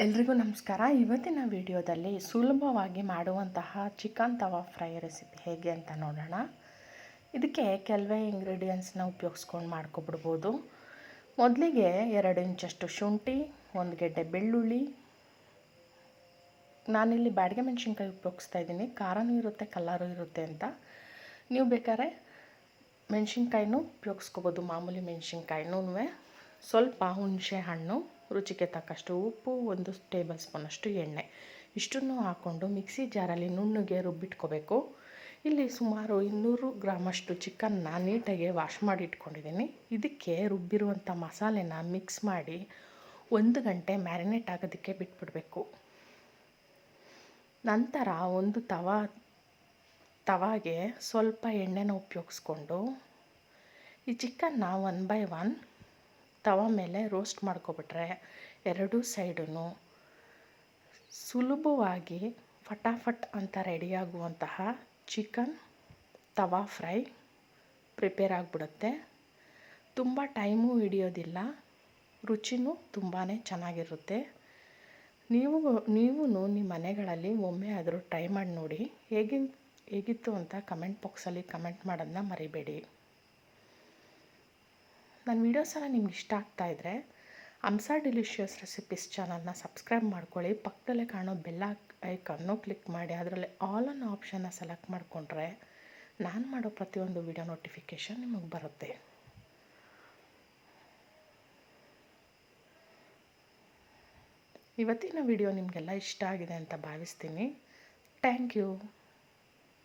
ಎಲ್ರಿಗೂ ನಮಸ್ಕಾರ. ಇವತ್ತಿನ ವಿಡಿಯೋದಲ್ಲಿ ಸುಲಭವಾಗಿ ಮಾಡುವಂತಹ ಚಿಕನ್ ತವಾ ಫ್ರೈ ರೆಸಿಪಿ ಹೇಗೆ ಅಂತ ನೋಡೋಣ. ಇದಕ್ಕೆ ಕೆಲವೇ ಇಂಗ್ರೀಡಿಯೆಂಟ್ಸ್ನ ಉಪಯೋಗಿಸ್ಕೊಂಡು ಮಾಡ್ಕೊಬಿಡ್ಬೋದು. ಮೊದಲಿಗೆ 2 ಇಂಚಷ್ಟು ಶುಂಠಿ, 1 ಗೆಡ್ಡೆ ಬೆಳ್ಳುಳ್ಳಿ. ನಾನಿಲ್ಲಿ ಬ್ಯಾಡಗೆ ಮೆಣಸಿನ್ಕಾಯಿ ಉಪಯೋಗಿಸ್ತಾ ಇದ್ದೀನಿ. ಖಾರನೂ ಇರುತ್ತೆ, ಕಲ್ಲರೂ ಇರುತ್ತೆ ಅಂತ. ನೀವು ಬೇಕಾದ್ರೆ ಮೆಣಸಿನ್ಕಾಯಿನೂ ಉಪಯೋಗಿಸ್ಕೋಬೋದು, ಮಾಮೂಲಿ ಮೆಣಸಿನ್ಕಾಯಿನೂ. ಸ್ವಲ್ಪ ಹುಣಸೆ ಹಣ್ಣು, ರುಚಿಗೆ ತಕ್ಕಷ್ಟು ಉಪ್ಪು, 1 ಟೇಬಲ್ ಸ್ಪೂನಷ್ಟು ಎಣ್ಣೆ, ಇಷ್ಟನ್ನು ಹಾಕ್ಕೊಂಡು ಮಿಕ್ಸಿ ಜಾರಲ್ಲಿ ನುಣ್ಣಗೆ ರುಬ್ಬಿಟ್ಕೋಬೇಕು. ಇಲ್ಲಿ ಸುಮಾರು 200 ಗ್ರಾಮಷ್ಟು ಚಿಕನ್ನ ನೀಟಾಗಿ ವಾಶ್ ಮಾಡಿ ಇಟ್ಕೊಂಡಿದ್ದೀನಿ. ಇದಕ್ಕೆ ರುಬ್ಬಿರುವಂಥ ಮಸಾಲೆನ ಮಿಕ್ಸ್ ಮಾಡಿ 1 ಗಂಟೆ ಮ್ಯಾರಿನೇಟ್ ಆಗೋದಕ್ಕೆ ಬಿಟ್ಬಿಡಬೇಕು. ನಂತರ ಒಂದು ತವಾಗೆ ಸ್ವಲ್ಪ ಎಣ್ಣೆನ ಉಪಯೋಗಿಸ್ಕೊಂಡು ಈ ಚಿಕನ್ನ 1 ಬೈ 1 ತವ ಮೇಲೆ ರೋಸ್ಟ್ ಮಾಡ್ಕೊಬಿಟ್ರೆ 2 ಸೈಡೂ ಸುಲಭವಾಗಿ ಫಟಾಫಟ್ ಅಂತ ರೆಡಿಯಾಗುವಂತಹ ಚಿಕನ್ ತವಾ ಫ್ರೈ ಪ್ರಿಪೇರ್ ಆಗಿಬಿಡುತ್ತೆ. ತುಂಬ ಟೈಮೂ ಹಿಡಿಯೋದಿಲ್ಲ, ರುಚಿನೂ ತುಂಬಾ ಚೆನ್ನಾಗಿರುತ್ತೆ. ನೀವು ನಿಮ್ಮ ಮನೆಗಳಲ್ಲಿ ಒಮ್ಮೆ ಆದರೂ ಟ್ರೈ ಮಾಡಿ ನೋಡಿ. ಹೇಗಿತ್ತು ಅಂತ ಕಮೆಂಟ್ ಬಾಕ್ಸಲ್ಲಿ ಕಮೆಂಟ್ ಮಾಡೋದನ್ನ ಮರಿಬೇಡಿ. ನನ್ನ ವೀಡಿಯೋಸ್ ಎಲ್ಲ ನಿಮ್ಗೆ ಇಷ್ಟ ಆಗ್ತಾಯಿದ್ರೆ ಹಂಸ ಡಿಲಿಷಿಯಸ್ ರೆಸಿಪೀಸ್ ಚಾನಲ್ನ ಸಬ್ಸ್ಕ್ರೈಬ್ ಮಾಡ್ಕೊಳ್ಳಿ. ಪಕ್ಕದಲ್ಲೇ ಕಾಣೋ ಬೆಲ್ ಐಕಾನ್ನು ಕ್ಲಿಕ್ ಮಾಡಿ ಅದರಲ್ಲಿ ಆಲ್ ಅನ್ನೋ ಆಪ್ಷನ್ನ ಸೆಲೆಕ್ಟ್ ಮಾಡಿಕೊಂಡ್ರೆ ನಾನು ಮಾಡೋ ಪ್ರತಿಯೊಂದು ವೀಡಿಯೋ ನೋಟಿಫಿಕೇಷನ್ ನಿಮಗೆ ಬರುತ್ತೆ. ಇವತ್ತಿನ ವಿಡಿಯೋ ನಿಮಗೆಲ್ಲ ಇಷ್ಟ ಆಗಿದೆ ಅಂತ ಭಾವಿಸ್ತೀನಿ. Thank you.